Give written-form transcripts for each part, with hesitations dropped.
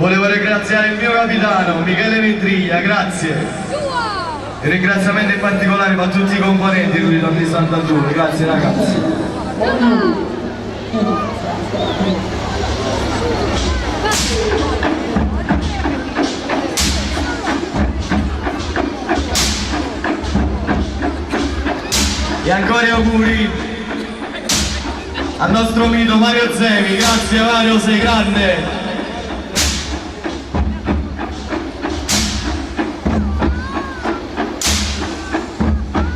Volevo ringraziare il mio capitano Michele Ventriglia, grazie. E ringraziamento in particolare a tutti i componenti di Ritorno di Sant'Antonio, grazie ragazzi. E ancora auguri al nostro mito Mario Zemi, grazie Mario, sei grande!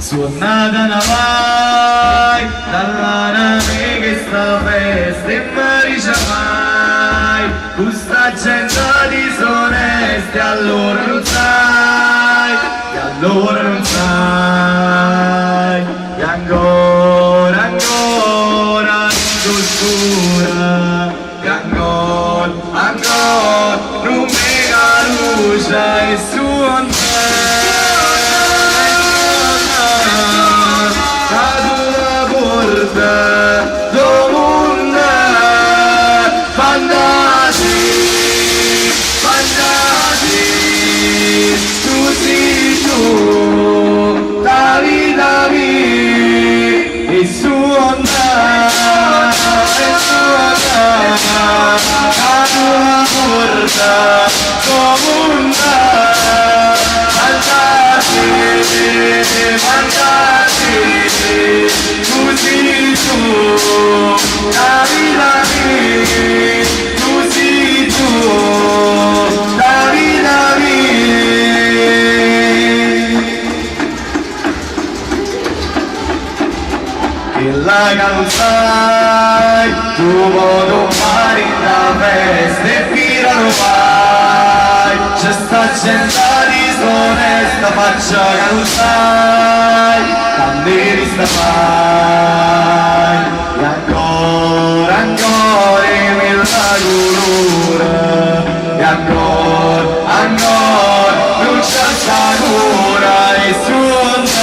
Suonata una vai, dalla nave che sta festa e mi dice mai, questa gente disonesta, allora non sai, e allora non sai, e ancora, ancora, in cultura, e ancora, ancora, non mi luce e suona. La canzai, tu modo fare da festa e tirano vai, c'è sta gente disonesta, faccia canzai, candeli sta fai, e ancora, ancora, mille colore, e ancora, ancora, non c'è sta cura e suona.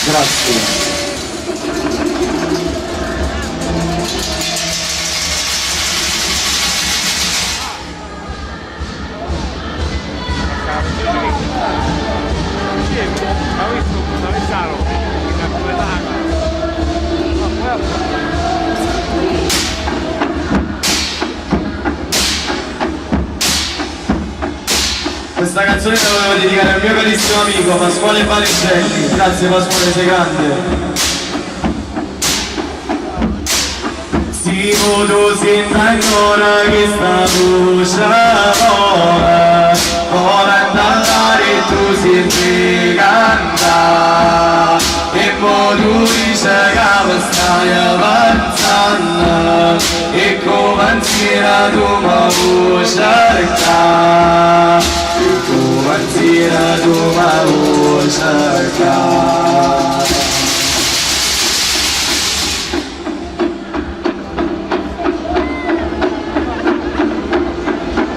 Grazie. Questa canzone la volevo dedicare al mio carissimo amico Pasquale Paleggelli. Grazie Pasquale, sei grande. Stimo tu sembra ancora che sta voce ora andare e tu senti cantare e poi tu dici che stai avanzando e come insieme tu mi vuoi cercare e come insieme tu mi vuoi cercare.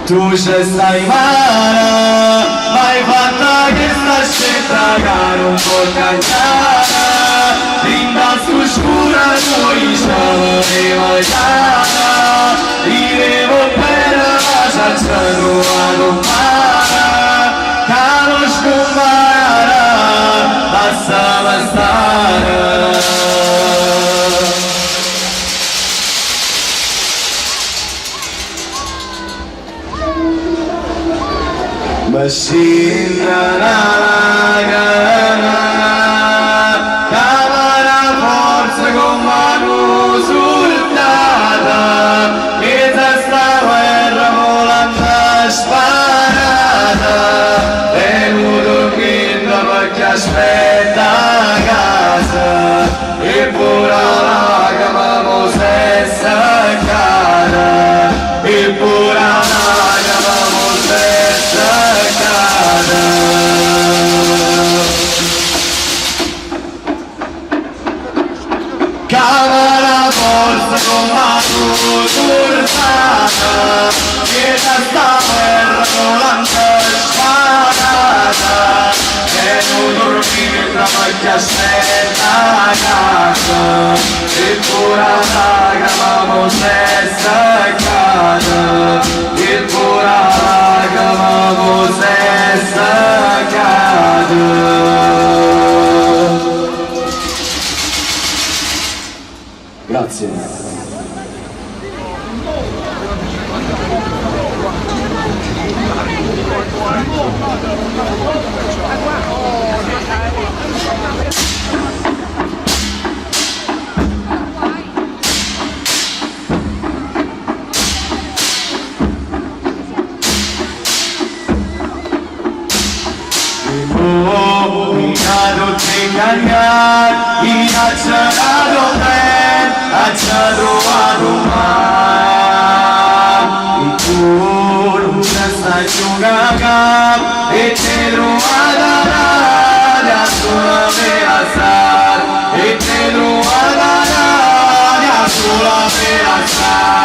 Tu ci stai male, ma hai fatta che sta scelta che non può cambiare. Rimbalzo scura noi ce volevo chiara, vivevo per la salsa tua compara, che non scompara, basta bastare. Machine camera aspetta a casa e pure la chiamiamo senza cara e pure la chiamiamo senza cara. Cava la forza con la tua turbata che da sta terra volante sparata e non dormire la macchia aspetta a casa eppure la chiamiamo senza casa eppure la chiamiamo senza casa. Grazie. E te trovata l'aria sola per alzare e te trovata l'aria sola per alzare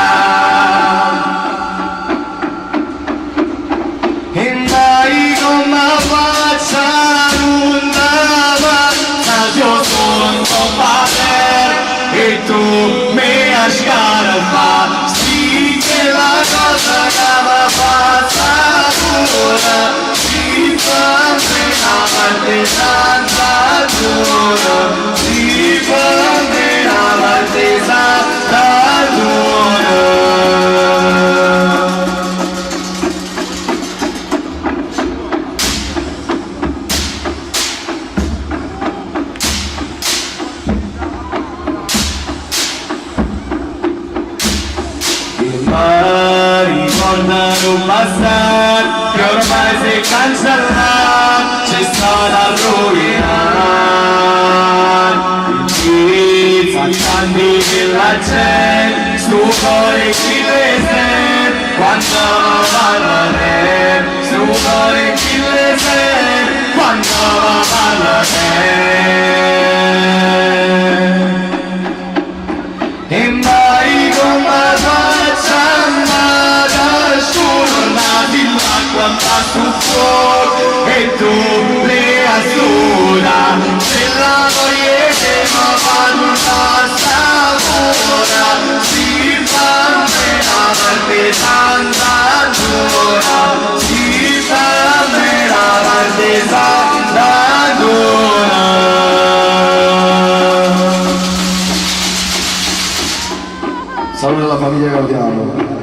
e dai con la faccia lunga io sono padre e tu mi hai scarpa sì che la cosa che mi fa si fa una parte santa giuro si fa una parte santa giuro. Ricordano passato che ormai si è cancellato, c'è stata rovina il tanti della gente, stu cuore chi le sente, quando parla stu cuore chi le sente, quando parla e mai come quanta su fuoco e tu le assuda se la moglie ma fanno una savona si fa una parte santa giura si fa una parte santa giura. Saluto la famiglia Gaudiano.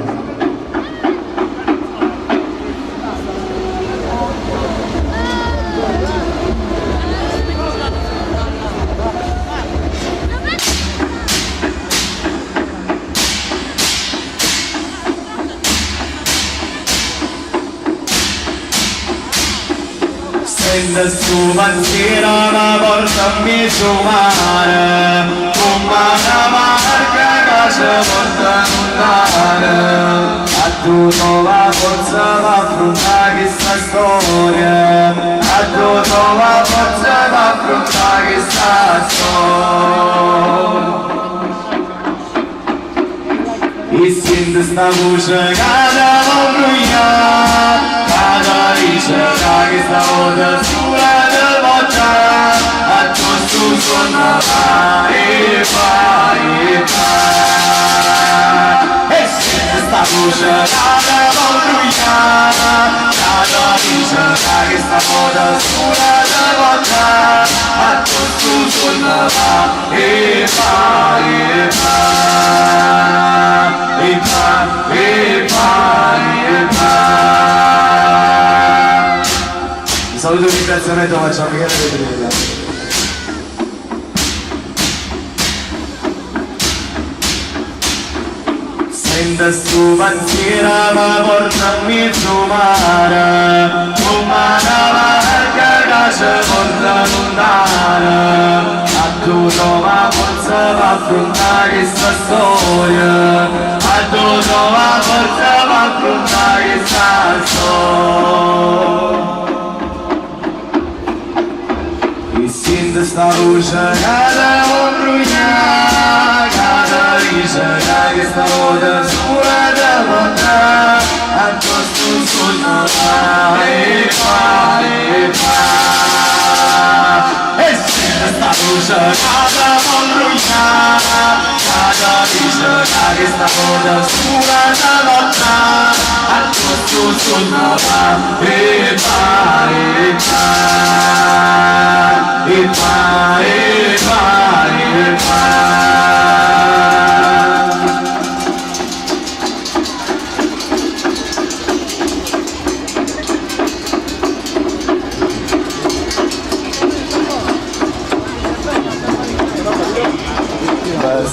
Sente su bandiera la porta mi sumare come una marca che ci porta a lontano a tutto la forza per affrontare questa storia a tutto la forza per affrontare questa storia e sente sta voce che devo bruciare cada dice che sta volta sulla del boccia a tu suona e vai e sente sta voce che devo bruciare cada dice che sta volta sulla del boccia a tu suona e vai saluto e ringraziamento faccio a Michele Vetrilla. Senta su bandiera ma portami in mare come una barca che ci porta affrontare, a tu trova forza per affrontare questa storia, a tu trova forza per affrontare questa storia. E sente sta voce che devo bruciare, che dice che questa volta sola devo andare, a questo sogno e fa. E sente sta voce che devo bruciare, che dice che questa volta sola devo andare, a questo sogno e fa.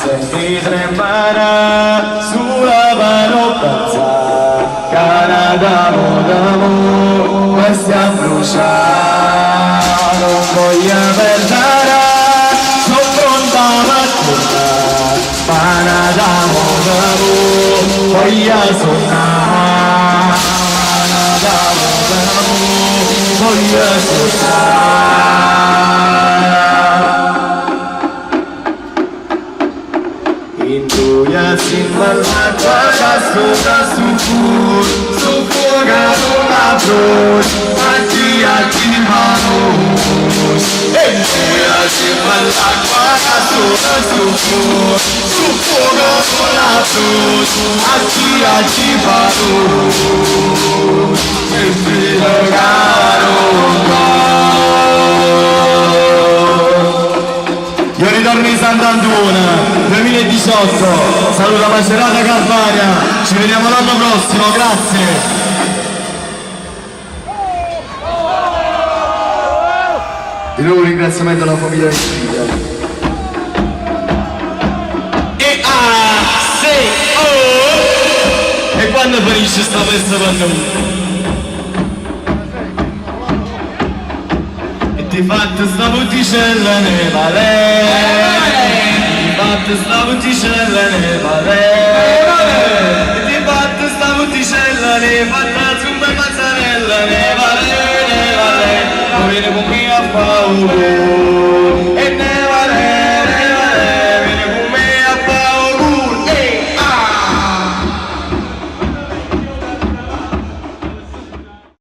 Senti tremare sulla parrocchia, cara d'amore, stiamo bruciando, non voglio perdere, sono pronta a mattina, cara d'amore, voglio suonare, cara d'amore, voglio suonare. Intuiasim al-Fatah, Sufur, Sufuga Luz, Ati Manus. Intuiasim al-Fatah, Sufur, Sufuga Luz, Ati Manus. Io ritorno in Sant'Antona 2018, saluto Macerata Campania, ci vediamo l'anno prossimo, grazie. Di nuovo un ringraziamento alla famiglia di Siviglia. E quando finisce sta festa per noi? Ti fatto sta botticella ne vale, ti fatto sta botticella ne vale, ti fatto sta botticella ne fatta zumba e mozzarella ne vale, non viene con me a paura.